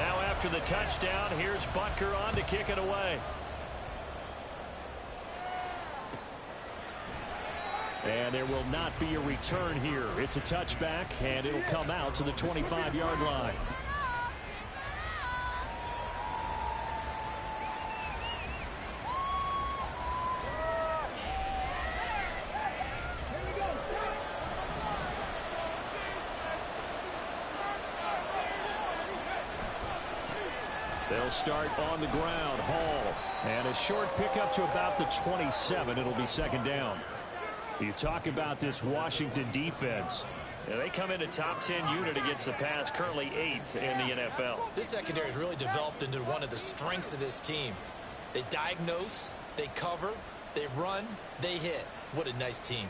Now after the touchdown, here's Butker on to kick it away. And there will not be a return here. It's a touchback, and it'll come out to the 25-yard line. They'll start on the ground. Hall. And a short pickup to about the 27. It'll be second down. You talk about this Washington defense. Yeah, they come in a top 10 unit against the pass, currently 8th in the NFL. This secondary has really developed into one of the strengths of this team. They diagnose, they cover, they run, they hit. What a nice team.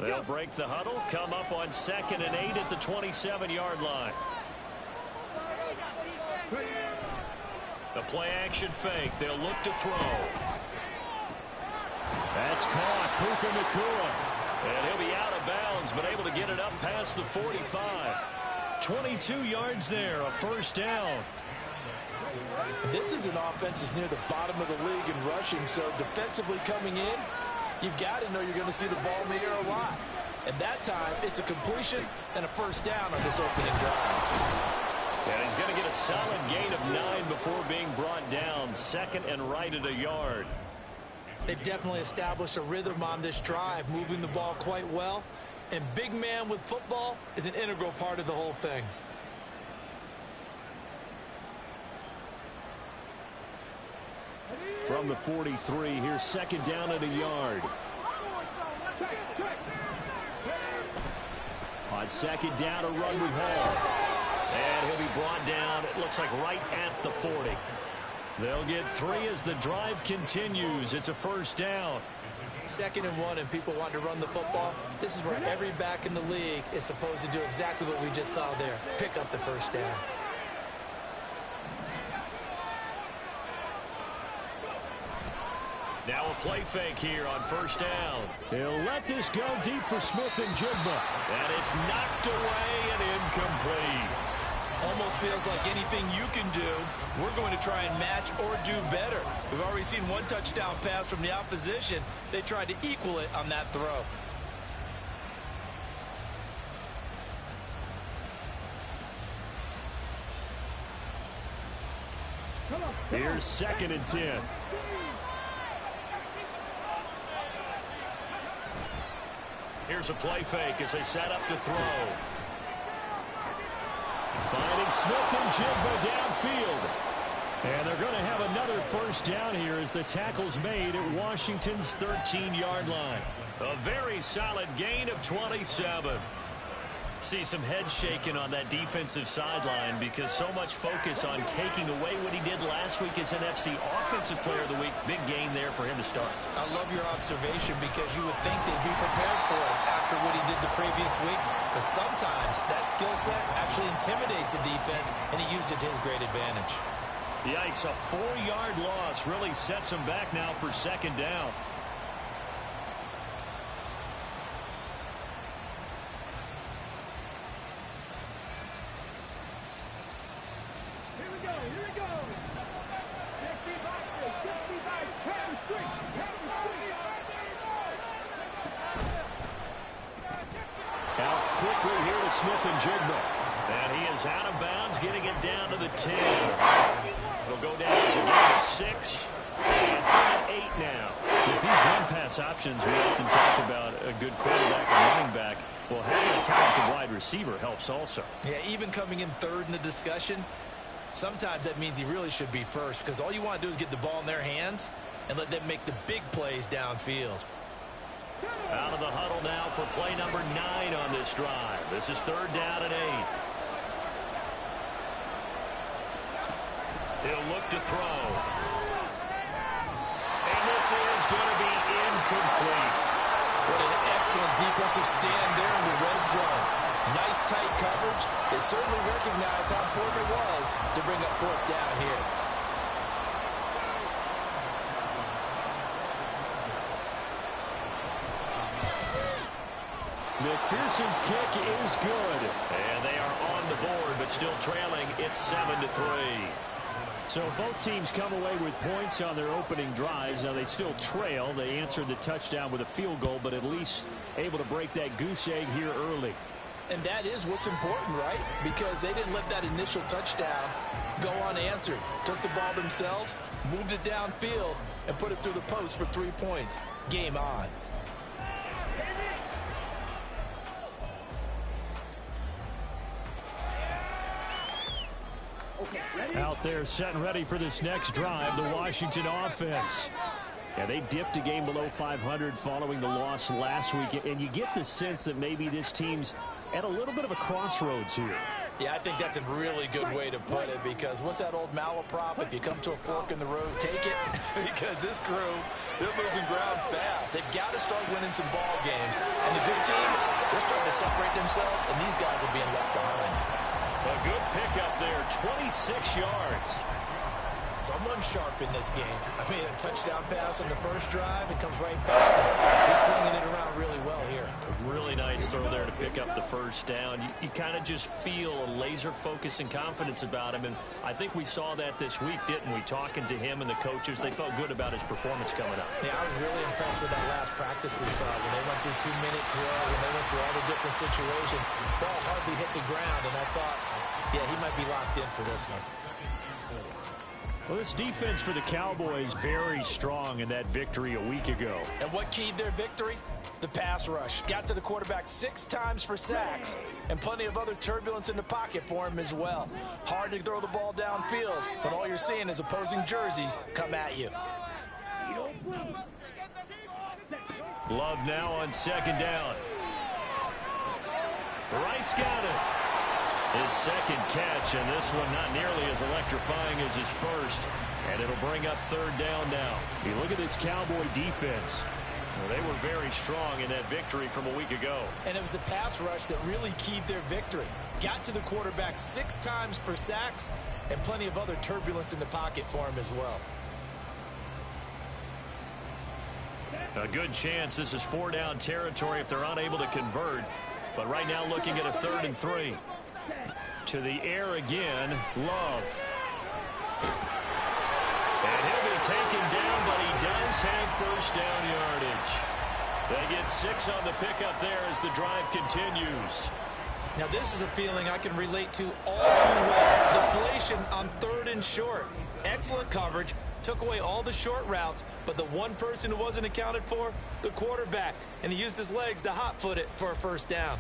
They'll break the huddle, come up on 2nd and 8 at the 27-yard line. The play-action fake. They'll look to throw. That's caught. Puka Nacua. And he'll be out of bounds, but able to get it up past the 45. 22 yards there, a first down. This is an offense that's near the bottom of the league in rushing, so defensively coming in, you've got to know you're going to see the ball in the air a lot. And that time, it's a completion and a first down on this opening drive. And he's going to get a solid gain of 9 before being brought down. 2nd and right at a yard. They've definitely established a rhythm on this drive, moving the ball quite well. And big man with football is an integral part of the whole thing. From the 43, here's 2nd down at a yard. On 2nd down, a run with Hall. And he'll be brought down, it looks like right at the 40. They'll get 3 as the drive continues. It's a first down. 2nd and 1, and people want to run the football. This is where every back in the league is supposed to do exactly what we just saw there. Pick up the first down. Now a play fake here on first down. He'll let this go deep for Smith and Jigba. And it's knocked away and incomplete. Almost feels like anything you can do, we're going to try and match or do better. We've already seen one touchdown pass from the opposition. They tried to equal it on that throw. Here's 2nd and 10. Here's a play fake as they set up to throw. Finding Smith and Jigba downfield. And they're going to have another first down here as the tackle's made at Washington's 13-yard line. A very solid gain of 27. See some head shaking on that defensive sideline because so much focus on taking away what he did last week as NFC Offensive Player of the Week. Big gain there for him to start. I love your observation because you would think they'd be prepared for it after what he did the previous week. Because sometimes that skill set actually intimidates a defense, and he used it to his great advantage. Yikes, a 4-yard loss really sets him back now for 2nd down. Smith and Jigba. And he is out of bounds, getting it down to the 10. It'll go down to a gain of 6. And 8 now. With these run-pass options, we often talk about a good quarterback and running back. Well, having a talented wide receiver helps also. Yeah, even coming in third in the discussion, sometimes that means he really should be first, because all you want to do is get the ball in their hands and let them make the big plays downfield. Out of the huddle now for play number 9 on this drive. This is 3rd down and 8. He'll look to throw. And this is going to be incomplete. What an excellent defensive stand there in the red zone. Nice tight coverage. They certainly recognized how important it was to bring up 4th down here. McPherson's kick is good. And they are on the board, but still trailing. It's 7-3. So both teams come away with points on their opening drives. Now they still trail. They answered the touchdown with a field goal, but at least able to break that goose egg here early. And that is what's important, right? Because they didn't let that initial touchdown go unanswered. Took the ball themselves, moved it downfield, and put it through the post for 3 points. Game on. Out there setting ready for this next drive, the Washington offense. Yeah, they dipped a game below 500 following the loss last week, and you get the sense that maybe this team's at a little bit of a crossroads here. Yeah, I think that's a really good way to put it, because what's that old malaprop? If you come to a fork in the road, take it. Because this crew, they're losing ground fast. They've got to start winning some ball games. And the good teams, they're starting to separate themselves, and these guys are being left behind. A good pickup there, 26 yards. Someone sharp in this game. I mean, a touchdown pass on the first drive, it comes right back. He's flinging it around really well here. A really nice throw there to pick up the first down. You kind of just feel a laser focus and confidence about him, and I think we saw that this week, didn't we? Talking to him and the coaches, they felt good about his performance coming up. Yeah, I was really impressed with that last practice we saw when they went through 2-minute drill, when they went through all the different situations. Ball hardly hit the ground, and I thought, yeah, he might be locked in for this one. Well, this defense for the Cowboys very strong in that victory a week ago. And what keyed their victory? The pass rush. Got to the quarterback 6 times for sacks, and plenty of other turbulence in the pocket for him as well. Hard to throw the ball downfield, but all you're seeing is opposing jerseys come at you. Love now on 2nd down. Wright's got it. His second catch, and this one not nearly as electrifying as his first. And it'll bring up 3rd down now. You look at this Cowboy defense. Well, they were very strong in that victory from a week ago. And it was the pass rush that really keyed their victory. Got to the quarterback 6 times for sacks, and plenty of other turbulence in the pocket for him as well. A good chance this is 4-down territory if they're unable to convert. But right now looking at a 3rd and 3. To the air again, Love. And he'll be taken down, but he does have 1st down yardage. They get 6 on the pickup there as the drive continues. Now this is a feeling I can relate to all too well. Deflation on 3rd and short. Excellent coverage. Took away all the short routes, but the one person who wasn't accounted for, the quarterback. And he used his legs to hot-foot it for a 1st down.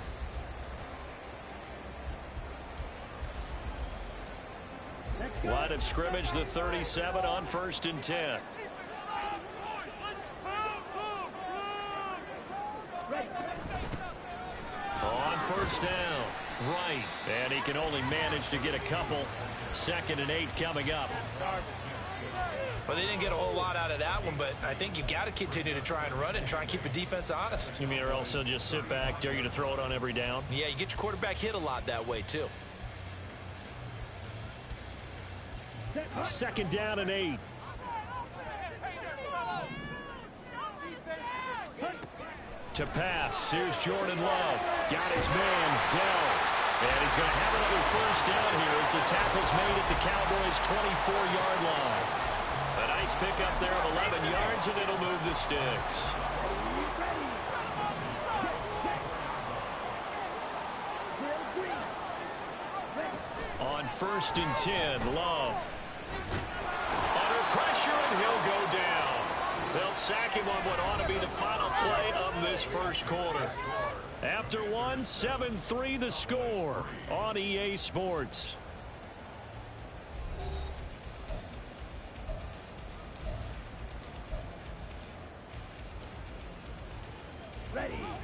Line of scrimmage, the 37 on 1st and 10. On 1st down, Wright. And he can only manage to get a couple. 2nd and 8 coming up. Well, they didn't get a whole lot out of that one, but I think you've got to continue to try and run it and try and keep the defense honest. You mean or else they'll just sit back, dare you to throw it on every down? Yeah, you get your quarterback hit a lot that way, too. 2nd down and 8. To pass, here's Jordan Love. Got his man, Dell. And he's going to have another 1st down here as the tackle's made at the Cowboys' 24-yard line. A nice pickup there of 11 yards, and it'll move the sticks. On 1st and 10, Love. Under pressure, and he'll go down. They'll sack him on what ought to be the final play of this 1st quarter. After one, 7-3 the score on EA Sports.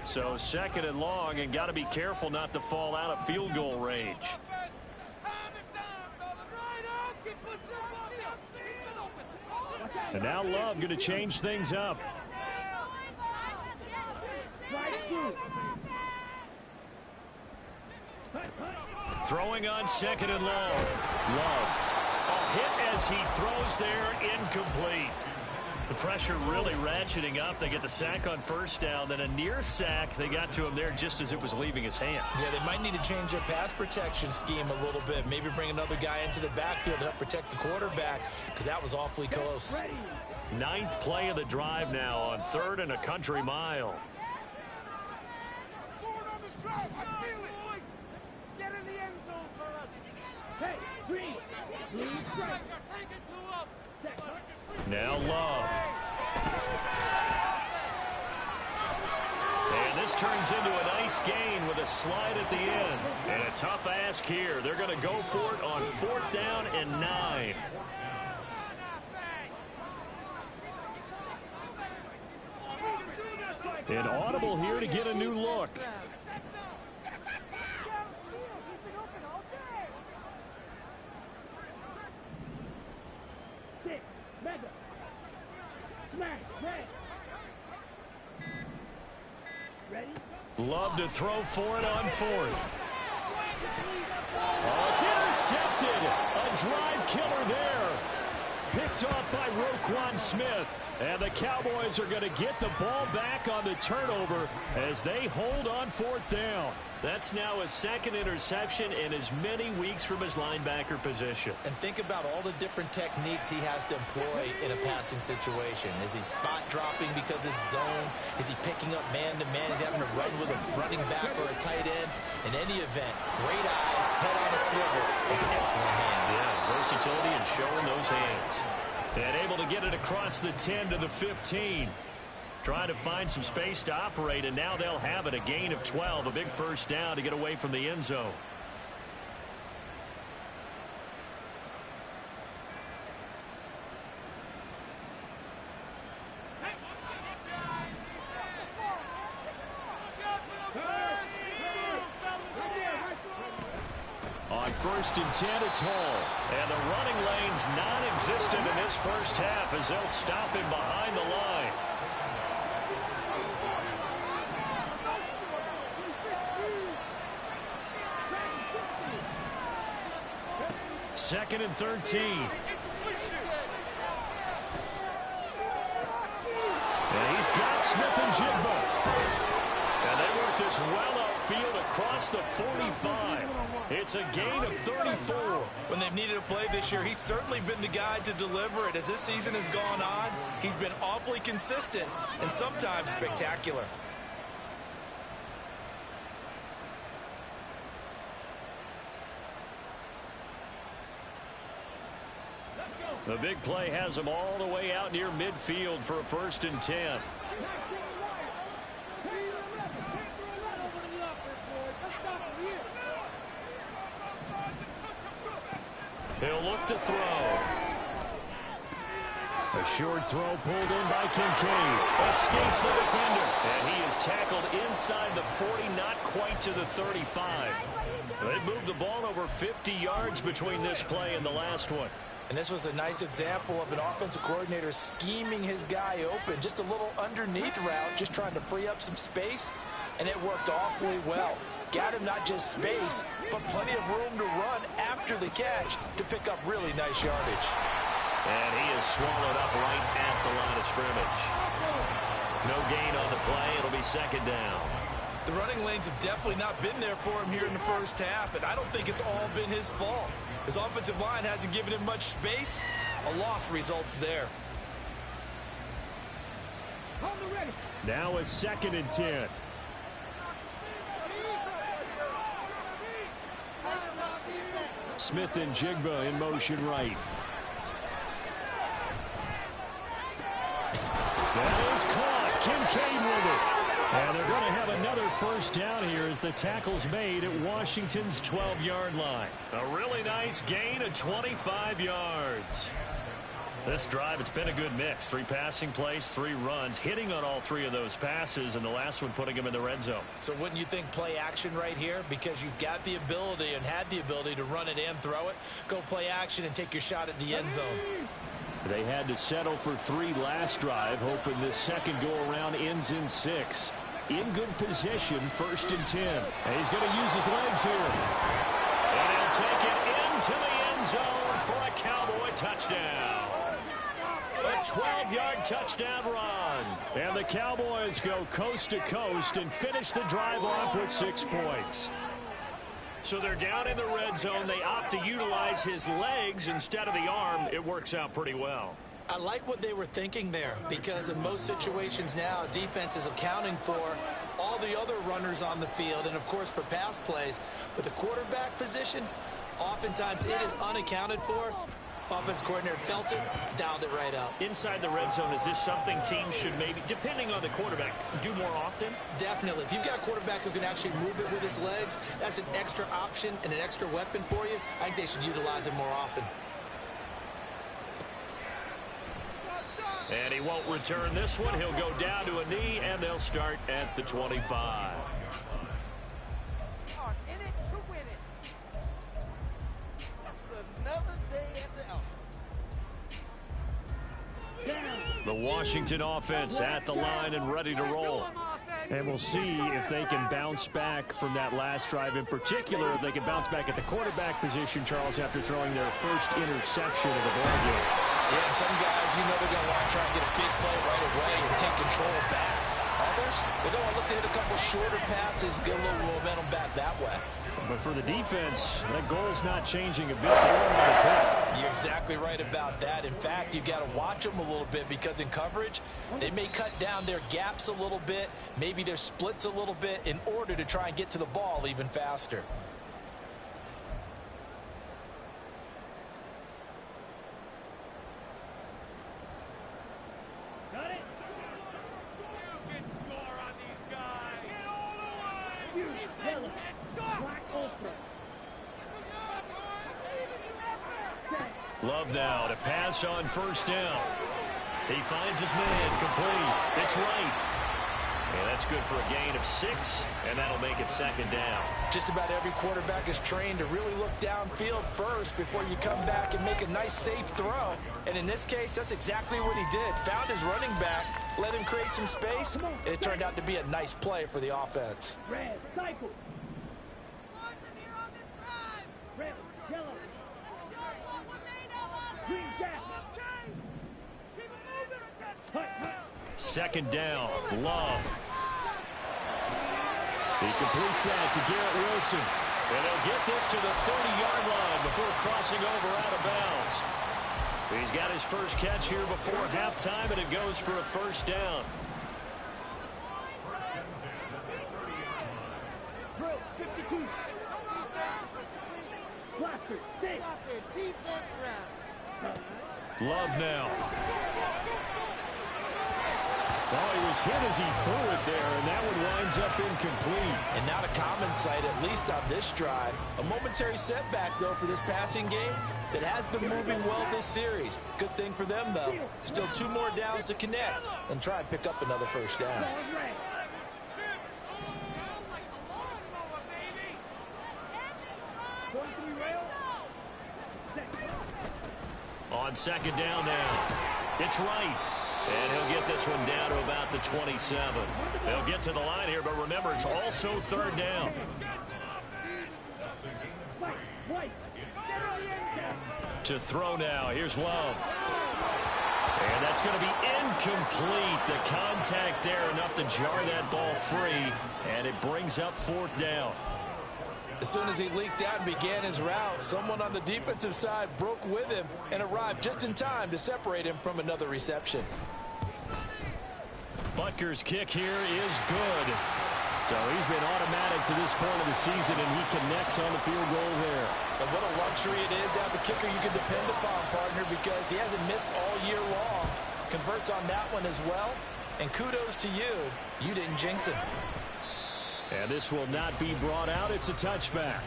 So second and long, and got to be careful not to fall out of field goal range. And now Love going to change things up. Throwing on second and long. Love. A hit as he throws there, incomplete. The pressure really ratcheting up. They get the sack on first down, then a near sack. They got to him there just as it was leaving his hand. Yeah, they might need to change their pass protection scheme a little bit. Maybe bring another guy into the backfield to help protect the quarterback, because that was awfully close. Ninth play of the drive now on 3rd and a country mile. Now Love. And this turns into a nice gain with a slide at the end. And a tough ask here. They're going to go for it on 4th down and 9. An audible here to get a new look. Love to throw for it on 4th. Oh, it's intercepted. A drive killer there. Picked off by Roquan Smith. And the Cowboys are going to get the ball back on the turnover as they hold on 4th down. That's now his 2nd interception in as many weeks from his linebacker position. And think about all the different techniques he has to employ in a passing situation. Is he spot dropping because it's zone? Is he picking up man-to-man? Is he having to run with a running back or a tight end? In any event, great eyes, head on a swivel, and excellent hands. Yeah, versatility and showing those hands. And able to get it across the 10 to the 15. Trying to find some space to operate, and now they'll have it. A gain of 12, a big first down to get away from the end zone. On 1st and 10, it's Hall. And the running lane's non-existent in this first half as they'll stop him behind the line. 2nd and 13. And he's got Smith and Jigba. And they work this well upfield across the 45. It's a gain of 34. When they've needed a play this year, he's certainly been the guy to deliver it. As this season has gone on, he's been awfully consistent and sometimes spectacular. The big play has them all the way out near midfield for a 1st and 10. He'll look to throw. A short throw pulled in by Kincaid. Escapes the defender. And he is tackled inside the 40, not quite to the 35. They moved the ball over 50 yards between this play and the last one. And this was a nice example of an offensive coordinator scheming his guy open. Just a little underneath route, just trying to free up some space, and it worked awfully well. Got him not just space, but plenty of room to run after the catch to pick up really nice yardage. And he is swallowed up right at the line of scrimmage. No gain on the play. It'll be 2nd down. The running lanes have definitely not been there for him here in the first half, and I don't think it's all been his fault. His offensive line hasn't given him much space. A loss results there. Now a 2nd and 10. Smith and Jigba in motion right. That is caught. Kincaid with it. And they're going to have another first down here as the tackle's made at Washington's 12-yard line. A really nice gain of 25 yards. This drive, it's been a good mix. 3 passing plays, 3 runs, hitting on all 3 of those passes, and the last one putting him in the red zone. So wouldn't you think play action right here? Because you've got the ability and had the ability to run it and throw it. Go play action and take your shot at the end zone. They had to settle for 3 last drive, hoping this second go-around ends in 6. In good position, 1st and 10. And he's going to use his legs here. And he'll take it into the end zone for a Cowboy touchdown. A 12-yard touchdown run. And the Cowboys go coast to coast and finish the drive off with 6 points. So they're down in the red zone. They opt to utilize his legs instead of the arm. It works out pretty well. I like what they were thinking there, because in most situations now, defense is accounting for all the other runners on the field and, of course, for pass plays. But the quarterback position, oftentimes it is unaccounted for. Offense coordinator felt it, dialed it right up. Inside the red zone, is this something teams should maybe, depending on the quarterback, do more often? Definitely. If you've got a quarterback who can actually move it with his legs, that's an extra option and an extra weapon for you. I think they should utilize it more often. And he won't return this one. He'll go down to a knee, and they'll start at the 25. The Washington offense at the line and ready to roll. And we'll see if they can bounce back from that last drive. In particular, if they can bounce back at the quarterback position, Charles, after throwing their first interception of the ball game. Yeah, some guys, you know they're going to want to try and get a big play right away and take control back. Others, they're going to look to hit a couple shorter passes, get a little momentum back that way. But for the defense, that goal's not changing a bit. They want another pick. You're exactly right about that. In fact, you've got to watch them a little bit, because in coverage, they may cut down their gaps a little bit, maybe their splits a little bit, in order to try and get to the ball even faster. Got it. You can score on these guys. Get all the way. You Black Ultra. Love now to pass on first down. He finds his man complete. It's right. And that's good for a gain of 6, and that'll make it 2nd down. Just about every quarterback is trained to really look downfield first before you come back and make a nice, safe throw. And in this case, that's exactly what he did. Found his running back, let him create some space, and it turned out to be a nice play for the offense. Red, cycle. Red, yellow. Green, jack. 2nd down. Love. He completes that to Garrett Wilson. And he'll get this to the 30-yard line before crossing over out of bounds. He's got his first catch here before halftime, and it goes for a 1st down. Drill, 52. Blaster, stick. Love now. Oh, he was hit as he threw it there, and that one winds up incomplete. And not a common sight, at least on this drive. A momentary setback, though, for this passing game that has been moving well this series. Good thing for them, though. Still 2 more downs to connect and try and pick up another 1st down. On 2nd down now. It's right. And he'll get this one down to about the 27. They'll get to the line here, but remember, it's also 3rd down. To throw now. Here's Love. And that's going to be incomplete. The contact there enough to jar that ball free, and it brings up 4th down. As soon as he leaked out and began his route, someone on the defensive side broke with him and arrived just in time to separate him from another reception. Butker's kick here is good. So he's been automatic to this point of the season, and he connects on the field goal there. And what a luxury it is to have a kicker you can depend upon, partner, because he hasn't missed all year long. Converts on that one as well. And kudos to you. You didn't jinx him. And this will not be brought out. It's a touchback.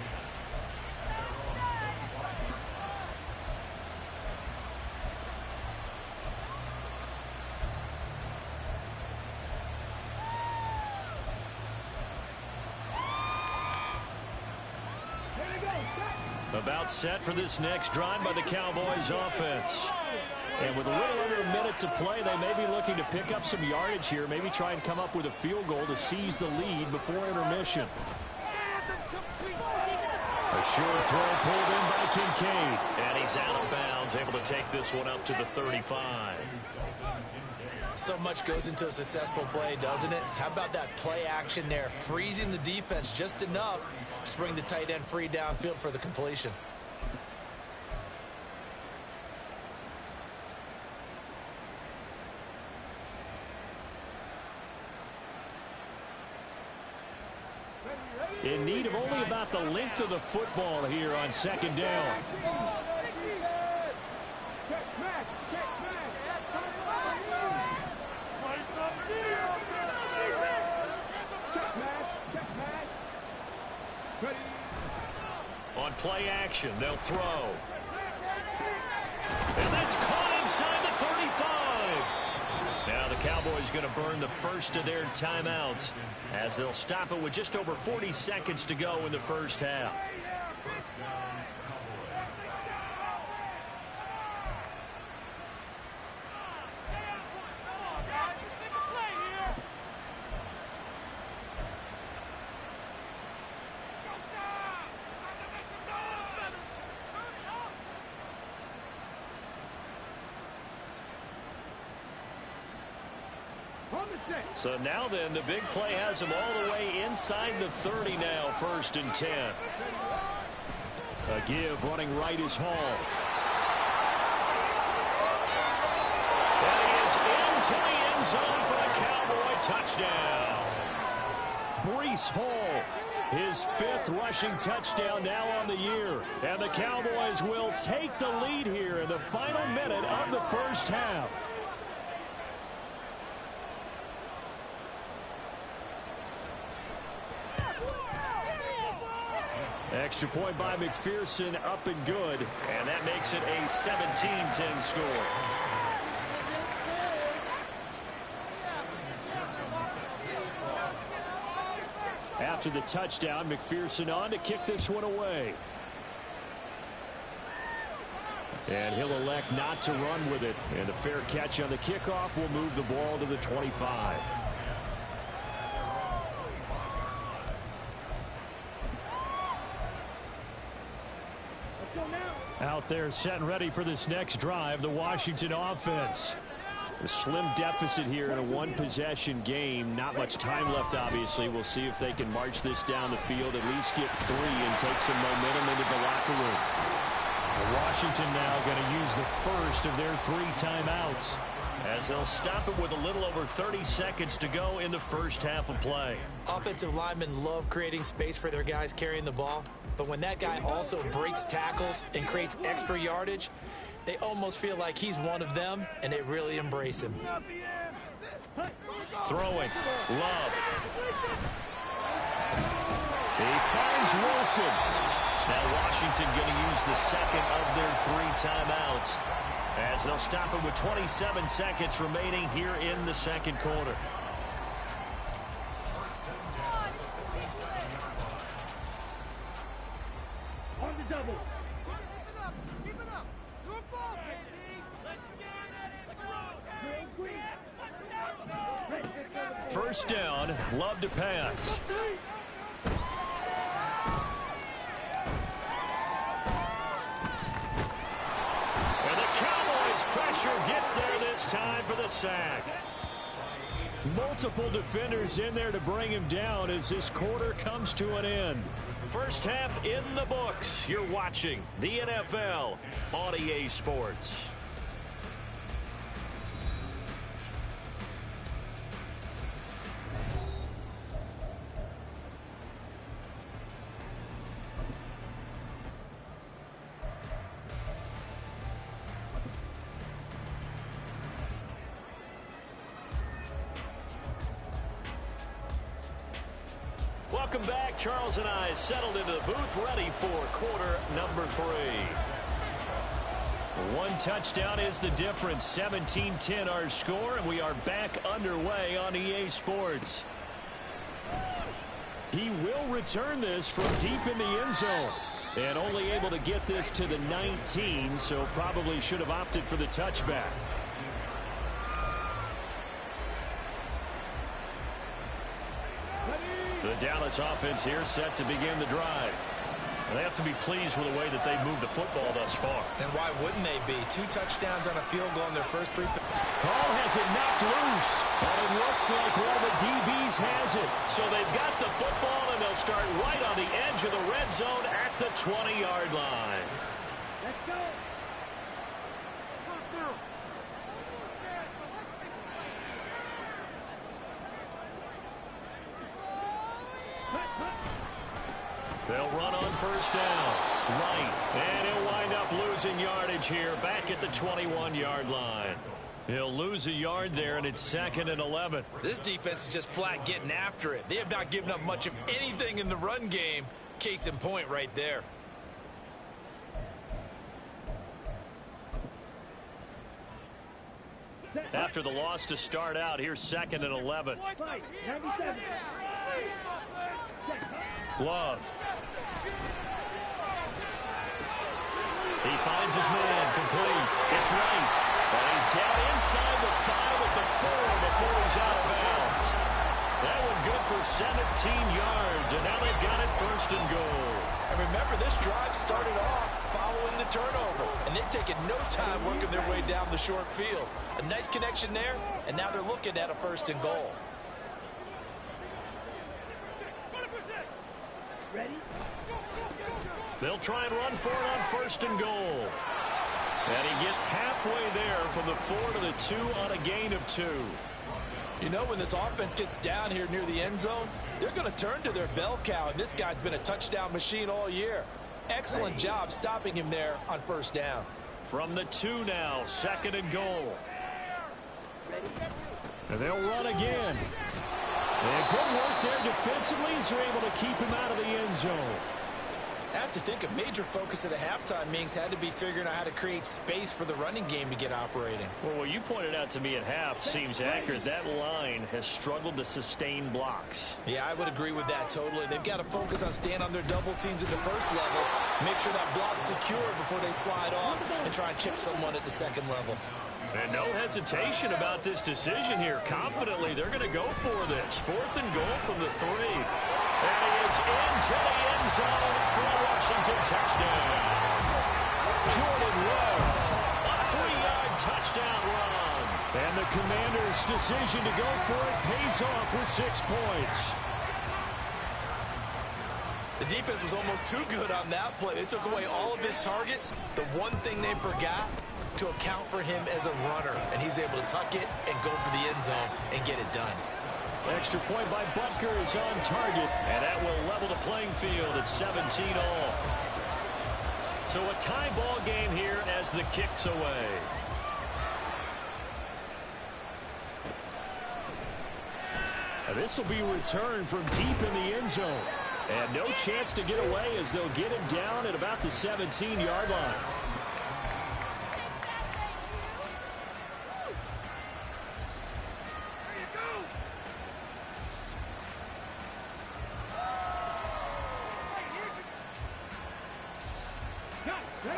About set for this next drive by the Cowboys offense. And with a little under a minute to play, they may be looking to pick up some yardage here, maybe try and come up with a field goal to seize the lead before intermission. A short throw pulled in by Kincaid. And he's out of bounds, able to take this one up to the 35. So much goes into a successful play, doesn't it? How about that play action there, freezing the defense just enough to bring the tight end free downfield for the completion. In need of only about the length of the football here on second down. On play action, they'll throw. And that's caught inside the 35. Now the Cowboys going to burn the first of their timeouts as they'll stop it with just over 40 seconds to go in the first half. So now then, the big play has him all the way inside the 30 now, 1st and 10. A give running right is Hall. That is into the end zone for a Cowboy touchdown. Breece Hall, his 5th rushing touchdown now on the year. And the Cowboys will take the lead here in the final minute of the first half. Extra point by McPherson, up and good. And that makes it a 17-10 score. After the touchdown, McPherson on to kick this one away. And he'll elect not to run with it. And a fair catch on the kickoff will move the ball to the 25. Out there set and ready for this next drive, the Washington offense. A slim deficit here in a one-possession game. Not much time left, obviously. We'll see if they can march this down the field, at least get 3 and take some momentum into the locker room. Washington now going to use the first of their 3 timeouts as they'll stop it with a little over 30 seconds to go in the first half of play. Offensive linemen love creating space for their guys carrying the ball, but when that guy also breaks tackles and creates extra yardage, they almost feel like he's one of them, and they really embrace him. Throwing. Love. He finds Wilson. Now Washington going to use the second of their 3 timeouts as they'll stop it with 27 seconds remaining here in the second quarter. On the double. First down, Love to pass. And the Cowboys' pressure gets there this time for the sack. Multiple defenders in there to bring him down as this quarter comes to an end. First half in the books. You're watching the NFL on EA Sports. Welcome back. Charles and I settled into the booth, ready for quarter number 3. One touchdown is the difference. 17-10 our score, and we are back underway on EA Sports. He will return this from deep in the end zone. And only able to get this to the 19, so probably should have opted for the touchback. The Dallas offense here set to begin the drive. They have to be pleased with the way that they've moved the football thus far. And why wouldn't they be? 2 touchdowns on a field goal in their first 3. Ball has it knocked loose. And it looks like one of the DBs has it. So they've got the football, and they'll start right on the edge of the red zone at the 20-yard line. Let's go. They'll run on first down. Right. And he'll wind up losing yardage here back at the 21-yard line. He'll lose a yard there, and it's 2nd and 11. This defense is just flat getting after it. They have not given up much of anything in the run game. Case in point right there. After the loss to start out, here's 2nd and 11. Love. He finds his man, complete. It's right. And he's down inside the 5 at the 4 before he's out of bounds. That one good for 17 yards, and now they've got it 1st and goal. And remember, this drive started off following the turnover, and they've taken no time working their way down the short field. A nice connection there, and now they're looking at a 1st and goal. Ready? They'll try and run for it on 1st and goal. And he gets halfway there from the 4 to the 2 on a gain of 2. You know, when this offense gets down here near the end zone, they're going to turn to their bell cow, and this guy's been a touchdown machine all year. Excellent job stopping him there on 1st down. From the 2 now, 2nd and goal. And they'll run again. And good work there defensively as they're able to keep him out of the end zone. I have to think a major focus at the halftime meetings had to be figuring out how to create space for the running game to get operating. Well, what you pointed out to me at half seems accurate. That line has struggled to sustain blocks. Yeah, I would agree with that totally. They've got to focus on staying on their double teams at the 1st level, make sure that block's secure before they slide off and try and chip someone at the 2nd level. And no hesitation about this decision here. Confidently, they're going to go for this. 4th and goal from the 3. And he is into the end zone for a Washington touchdown. Jordan Love, a 3-yard touchdown run. And the Commanders' decision to go for it pays off with 6 points. The defense was almost too good on that play. They took away all of his targets. The one thing they forgot, to account for him as a runner. And he's able to tuck it and go for the end zone and get it done. Extra point by Butker is on target, and that will level the playing field at 17 all. So a tie ball game here as the kick's away. This will be returned from deep in the end zone. And no chance to get away as they'll get him down at about the 17-yard line.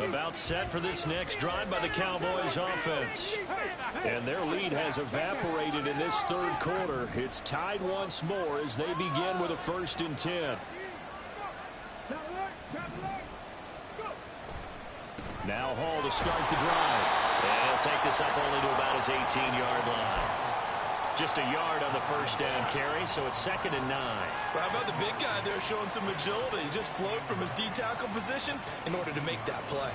About set for this next drive by the Cowboys offense. And their lead has evaporated in this 3rd quarter. It's tied once more as they begin with a 1st and 10. Now Hall to start the drive. And he'll take this up only to about his 18-yard line. Just a yard on the 1st down carry, so it's 2nd and 9. Well, how about the big guy there showing some agility? He just flowed from his D-tackle position in order to make that play.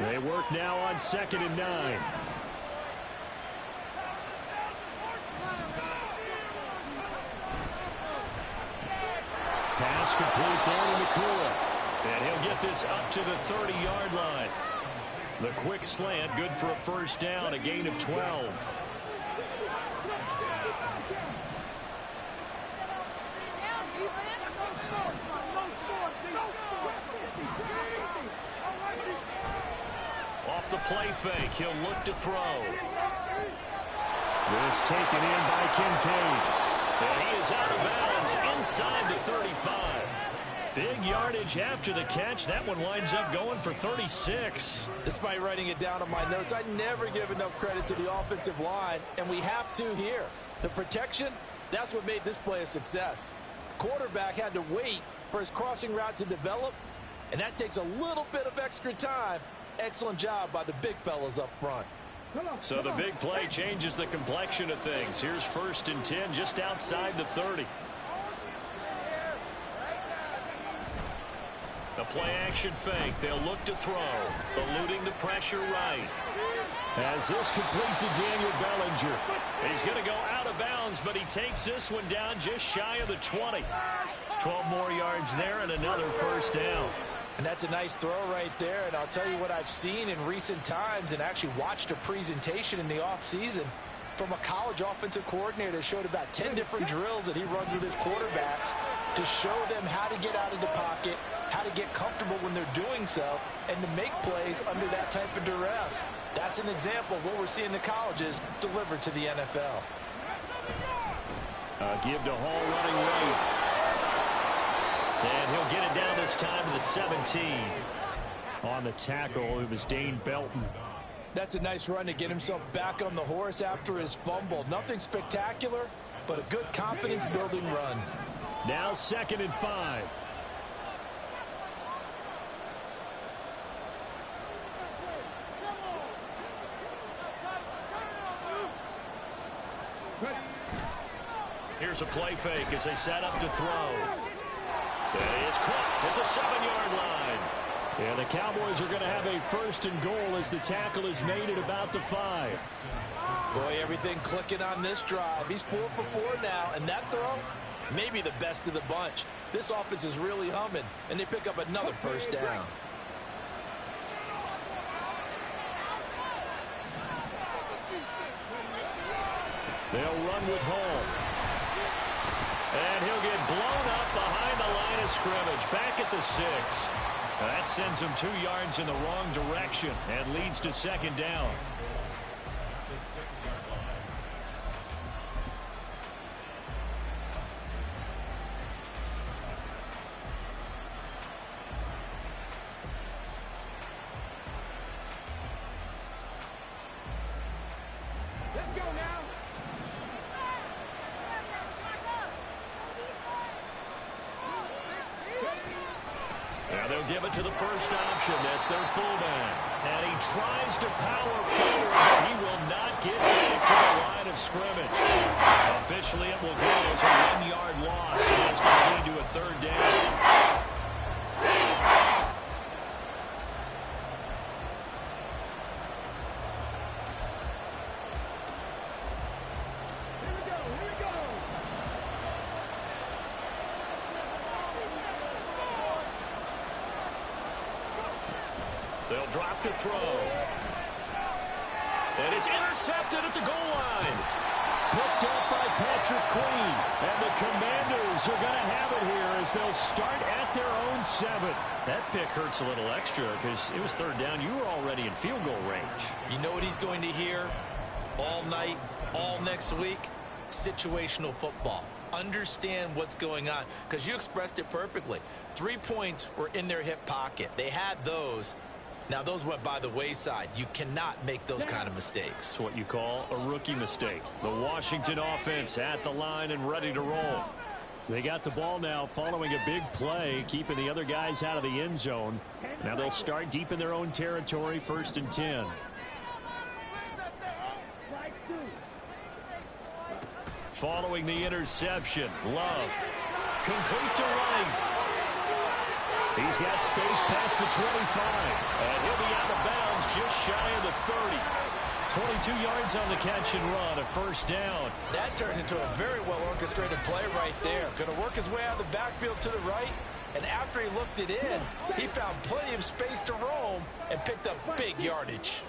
They work now on 2nd and 9. Pass complete there to Nakua. And he'll get this up to the 30-yard line. The quick slant, good for a 1st down, a gain of 12. play fake. He'll look to throw. This taken in by Kincaid. And he is out of bounds inside the 35. Big yardage after the catch. That one winds up going for 36. Despite writing it down on my notes, I never give enough credit to the offensive line, and we have to here. The protection, that's what made this play a success. Quarterback had to wait for his crossing route to develop, and that takes a little bit of extra time. Excellent job by the big fellas up front. So the big play changes the complexion of things. Here's 1st and 10 just outside the 30. The play action fake. They'll look to throw. Eluding the pressure right. As this complete to Daniel Bellinger. He's going to go out of bounds, but he takes this one down just shy of the 20. 12 more yards there and another 1st down. And that's a nice throw right there. And I'll tell you what I've seen in recent times and actually watched a presentation in the offseason from a college offensive coordinator that showed about 10 different drills that he runs with his quarterbacks to show them how to get out of the pocket, how to get comfortable when they're doing so, and to make plays under that type of duress. That's an example of what we're seeing in the colleges delivered to the NFL. Give to Hall running right. And he'll get it down this time to the 17. On the tackle, it was Dane Belton. That's a nice run to get himself back on the horse after his fumble. Nothing spectacular, but a good confidence-building run. Now 2nd and 5. Here's a play fake as they set up to throw. That is caught at the 7-yard line. And the Cowboys are going to have a 1st and goal as the tackle is made at about the 5. Boy, everything clicking on this drive. He's 4 for 4 now, and that throw, maybe the best of the bunch. This offense is really humming, and they pick up another 1st down. They'll run with Hall. And he'll get blown up behind the line of scrimmage. Back at the 6. That sends him 2 yards in the wrong direction and leads to 2nd down. Let's go now. Now they'll give it to the first option. That's their fullback. And he tries to power forward, but he will not get back to the line of scrimmage. Officially, it will go as a 1-yard loss, and that's going to lead to a 3rd down. They'll drop to throw. And it's intercepted at the goal line. Picked up by Patrick Queen. And the Commanders are going to have it here as they'll start at their own 7. That pick hurts a little extra because it was 3rd down. You were already in field goal range. You know what he's going to hear all night, all next week? Situational football. Understand what's going on, because you expressed it perfectly. 3 points were in their hip pocket. They had those. Now, those went by the wayside. You cannot make those kind of mistakes. It's what you call a rookie mistake. The Washington offense at the line and ready to roll. They got the ball now following a big play, keeping the other guys out of the end zone. Now they'll start deep in their own territory, 1st and 10. Following the interception, Love. Complete to Wright. He's got space past the 25. And he'll be out of bounds just shy of the 30. 22 yards on the catch and run, a 1st down. That turned into a very well-orchestrated play right there. Going to work his way out of the backfield to the right. And after he looked it in, he found plenty of space to roam and picked up big yardage.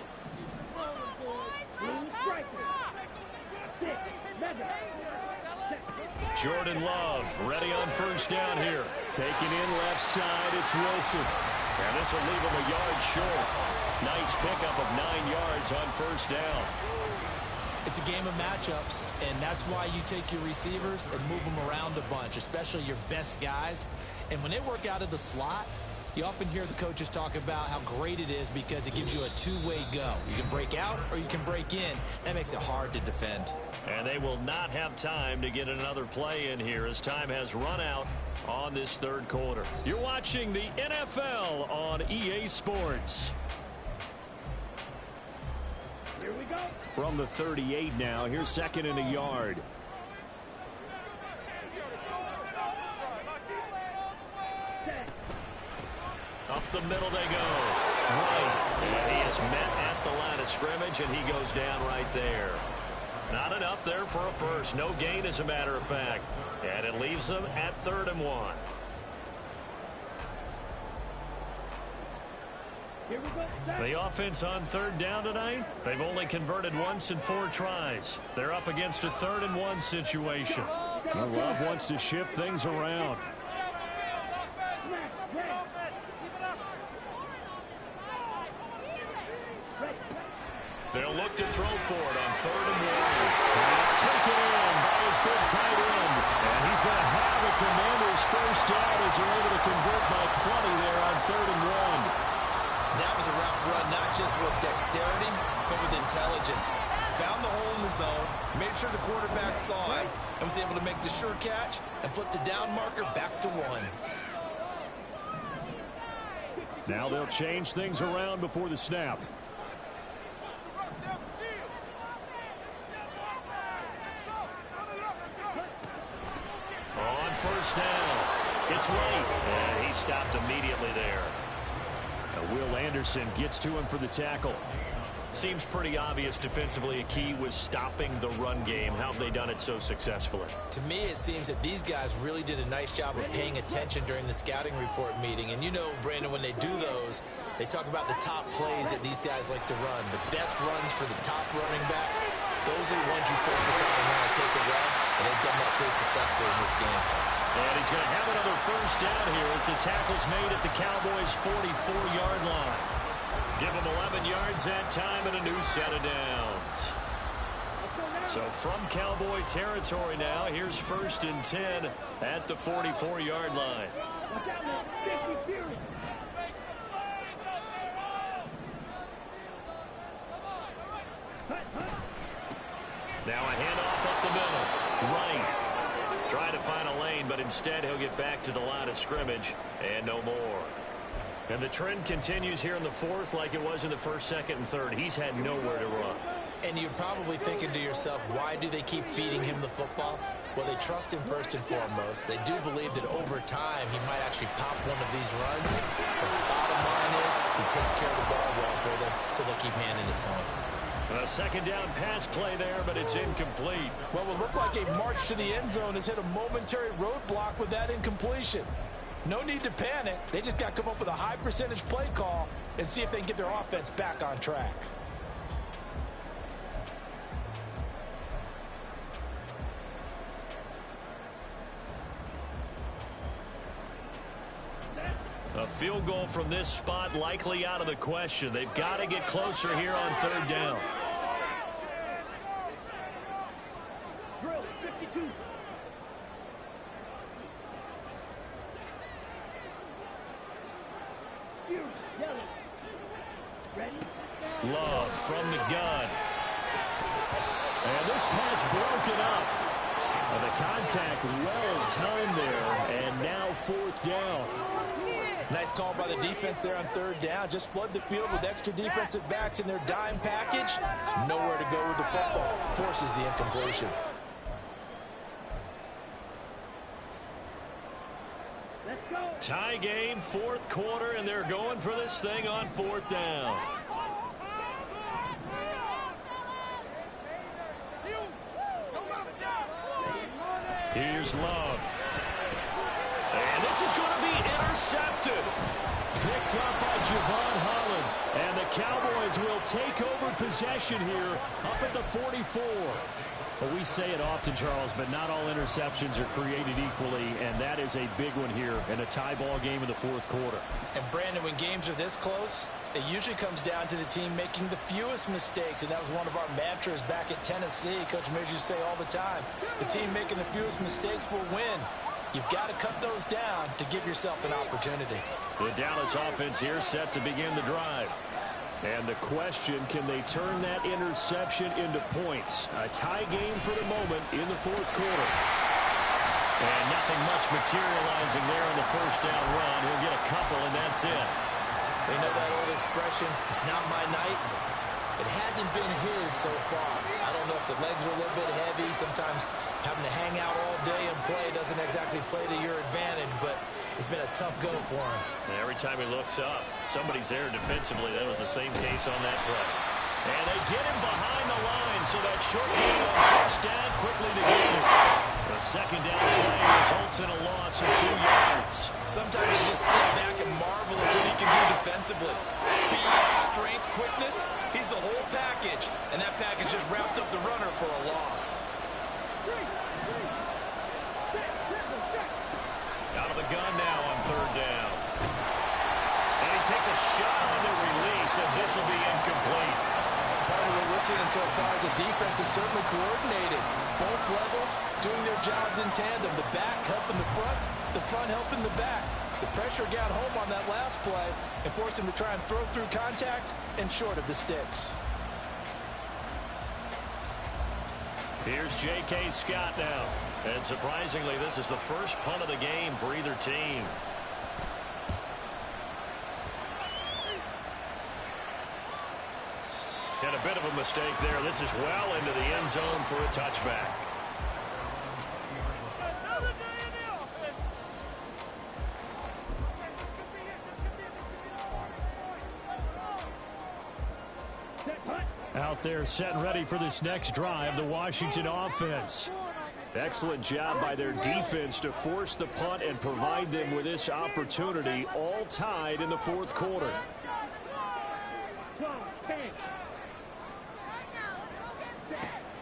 Jordan Love ready on 1st down here. Taking in left side, it's Wilson. And this will leave him a yard short. Nice pickup of 9 yards on first down. It's a game of matchups, and that's why you take your receivers and move them around a bunch, especially your best guys. And when they work out of the slot, you often hear the coaches talk about how great it is because it gives you a two-way go. You can break out or you can break in. That makes it hard to defend. And they will not have time to get another play in here as time has run out on this third quarter. You're watching the NFL on EA Sports. Here we go. From the 38 now, here's second and a yard. Up the middle they go. Right. And he is met at the line of scrimmage, and he goes down right there. Not enough there for a first. No gain, as a matter of fact. And it leaves them at 3rd and 1. The offense on 3rd down tonight, they've only converted once in 4 tries. They're up against a 3rd and 1 situation. Well, Love wants to shift things around. They'll look to throw for it on 3rd and 1. And it's taken in by his big tight end. And he's going to have the Commanders' first down as they're able to convert by plenty there on 3rd and 1. That was a route run not just with dexterity, but with intelligence. Found the hole in the zone, made sure the quarterback saw it, and was able to make the sure catch and flip the down marker back to 1. Now they'll change things around before the snap. On first down, it's Wright, and he stopped immediately there. Will Anderson gets to him for the tackle. Seems pretty obvious defensively a key was stopping the run game. How have they done it so successfully? To me, it seems that these guys really did a nice job of paying attention during the scouting report meeting. And you know, Brandon, when they do those, they talk about the top plays that these guys like to run. The best runs for the top running back, those are the ones you focus on and want to take a run. And they've done that pretty successfully in this game. And he's going to have another first down here as the tackle's made at the Cowboys' 44-yard line. Give him 11 yards that time and a new set of downs. So from Cowboy territory now, here's 1st and 10 at the 44-yard line. Now a handoff up the middle. Right. Try to find a lane, but instead he'll get back to the line of scrimmage and no more. And the trend continues here in the 4th like it was in the 1st, 2nd, and 3rd. He's had nowhere to run. And you're probably thinking to yourself, why do they keep feeding him the football? Well, they trust him first and foremost. They do believe that over time he might actually pop one of these runs. But the bottom line is he takes care of the ball well for them, so they'll keep handing it to him. A 2nd down pass play there, but it's incomplete. Well, what looked like a march to the end zone has hit a momentary roadblock with that incompletion. No need to panic. They just got to come up with a high percentage play call and see if they can get their offense back on track. A field goal from this spot likely out of the question. They've got to get closer here on 3rd down. Love from the gun. And this pass broken up. And the contact well timed there. And now 4th down. Nice call by the defense there on 3rd down. Just flood the field with extra defensive backs in their dime package. Nowhere to go with the football. Forces the incompletion. Tie game, 4th quarter, and they're going for this thing on 4th down. Here's Love. And this is going to be intercepted. Picked up by Javon Holland. And the Cowboys will take over possession here up at the 44. Well, we say it often, Charles, but not all interceptions are created equally, and that is is a big one here in a tie ball game in the fourth quarter. And Brandon, when games are this close, it usually comes down to the team making the fewest mistakes, and that was one of our mantras back at Tennessee. Coach Mears used to say all the time, the team making the fewest mistakes will win. You've got to cut those down to give yourself an opportunity. The Dallas offense here set to begin the drive. And the question, can they turn that interception into points? A tie game for the moment in the fourth quarter. And nothing much materializing there on the first down run. He'll get a couple, and that's it. They know that old expression, it's not my night. It hasn't been his so far. I don't know if the legs are a little bit heavy. Sometimes having to hang out all day and play doesn't exactly play to your advantage, but it's been a tough go for him. And every time he looks up, somebody's there defensively. That was the same case on that play. And they get him behind the line, so that short gain on first down quickly negated. The second down play results in a loss of 2 yards. Sometimes you just sit back and marvel at what he can do defensively. Speed, strength, quickness, he's the whole package. And that package just wrapped up the runner for a loss. Out of the gun now on third down. And he takes a shot on the release as this will be incomplete. Part of what we're seeing so far is the defense is certainly coordinated. Both levels doing their jobs in tandem. The back helping the front helping the back. The pressure got home on that last play and forced him to try and throw through contact and short of the sticks. Here's J.K. Scott now. And surprisingly, this is the first punt of the game for either team. And a bit of a mistake there. This is well into the end zone for a touchback. Out there set and ready for this next drive, the Washington offense. Excellent job by their defense to force the punt and provide them with this opportunity, all tied in the fourth quarter.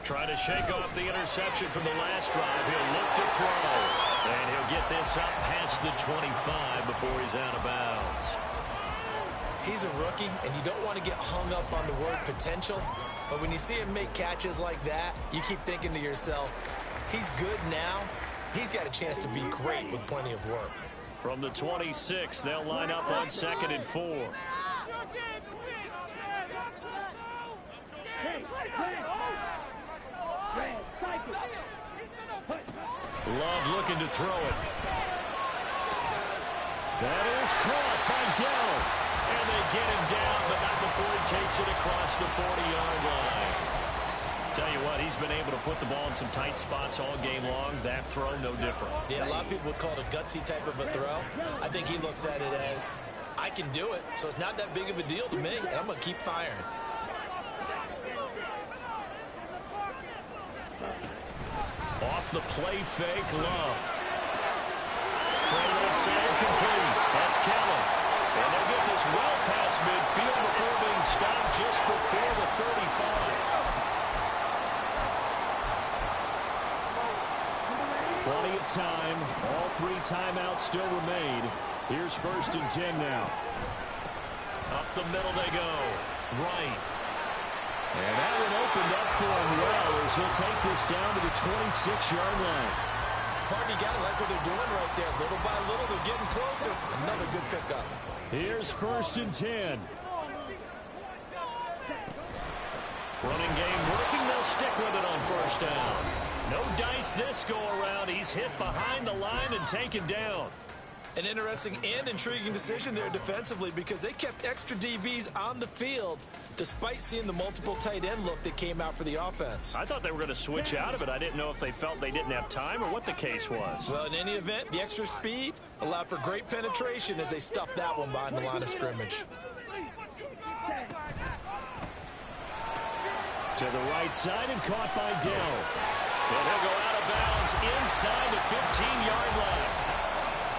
Trying to shake off the interception from the last drive. He'll look to throw. And he'll get this up past the 25 before he's out of bounds. He's a rookie, and you don't want to get hung up on the word potential. But when you see him make catches like that, you keep thinking to yourself, he's good now. He's got a chance to be great with plenty of work. From the 26, they'll line up on 2nd and 4. Love looking to throw it. That is caught by Dell. And they get him down, but not before he takes it across the 40-yard line. Tell you what, he's been able to put the ball in some tight spots all game long. That throw, no different. Yeah, a lot of people would call it a gutsy type of a throw. I think he looks at it as, I can do it, so it's not that big of a deal to me, and I'm going to keep firing. Off the play fake, Love. Trail save complete. That's Keller. And they'll get this well past midfield before being stopped just before the 35. Plenty of time. All 3 timeouts still remain. Here's 1st and 10 now. Up the middle they go. Right. And that one opened up for him well as he'll take this down to the 26-yard line. Partner, you got to like what they're doing right there. Little by little, they're getting closer. Another good pickup. Here's 1st and 10. Running game working. They'll stick with it on 1st down. No dice this go around. He's hit behind the line and taken down. An interesting and intriguing decision there defensively because they kept extra DBs on the field despite seeing the multiple tight end look that came out for the offense. I thought they were going to switch out of it. I didn't know if they felt they didn't have time or what the case was. Well, in any event, the extra speed allowed for great penetration as they stuffed that one behind the line of scrimmage. To the right side and caught by Dell. And he'll go out of bounds inside the 15-yard line.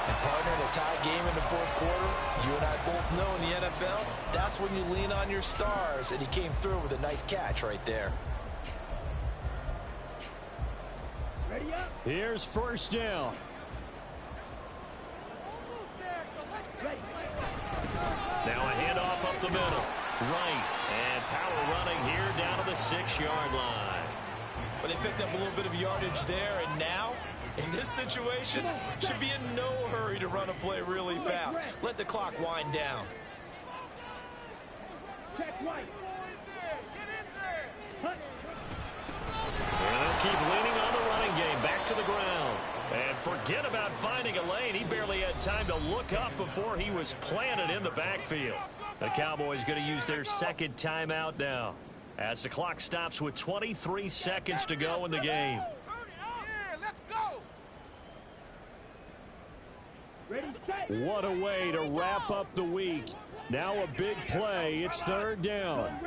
And partner, in a tie game in the fourth quarter, you and I both know in the NFL, that's when you lean on your stars, and he came through with a nice catch right there. Here's 1st down. the middle. Right. And power running here down to the 6-yard line. But they picked up a little bit of yardage there, and now, in this situation, should be in no hurry to run a play really fast. Let the clock wind down. And they'll keep leaning on the running game. Back to the ground. And forget about finding a lane. He barely had time to look up before he was planted in the backfield. The Cowboys going to use their second timeout now, as the clock stops with 23 seconds to go in the game. What a way to wrap up the week. Now a big play. It's third down.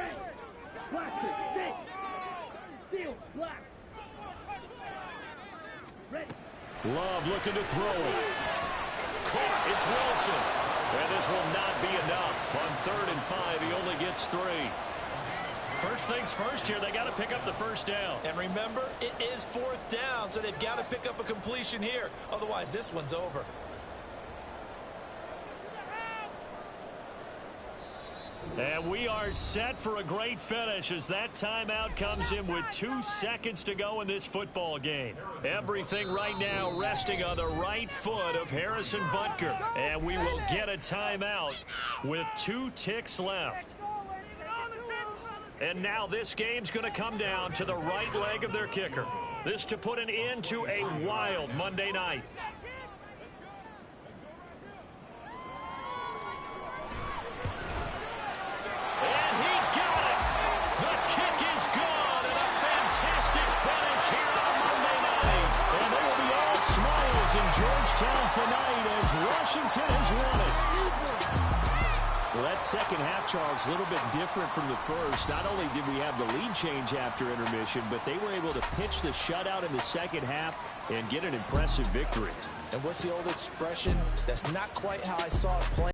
Love looking to throw it. Caught. It's Wilson. And this will not be enough. On 3rd and 5, he only gets 3. First things first here, they got to pick up the first down. And remember, it is 4th down, so they've got to pick up a completion here. Otherwise, this one's over. And we are set for a great finish as that timeout comes in with 2 seconds to go in this football game. Everything right now resting on the right foot of Harrison Butker. And we will get a timeout with 2 ticks left. And now this game's going to come down to the right leg of their kicker. This to put an end to a wild Monday night. And he got it. The kick is gone, and a fantastic finish here on Monday night. And there will be all smiles in Georgetown tonight as Washington has won it. Well, that second half, Charles, a little bit different from the first. Not only did we have the lead change after intermission, but they were able to pitch the shutout in the second half and get an impressive victory. And what's the old expression? That's not quite how I saw it playing.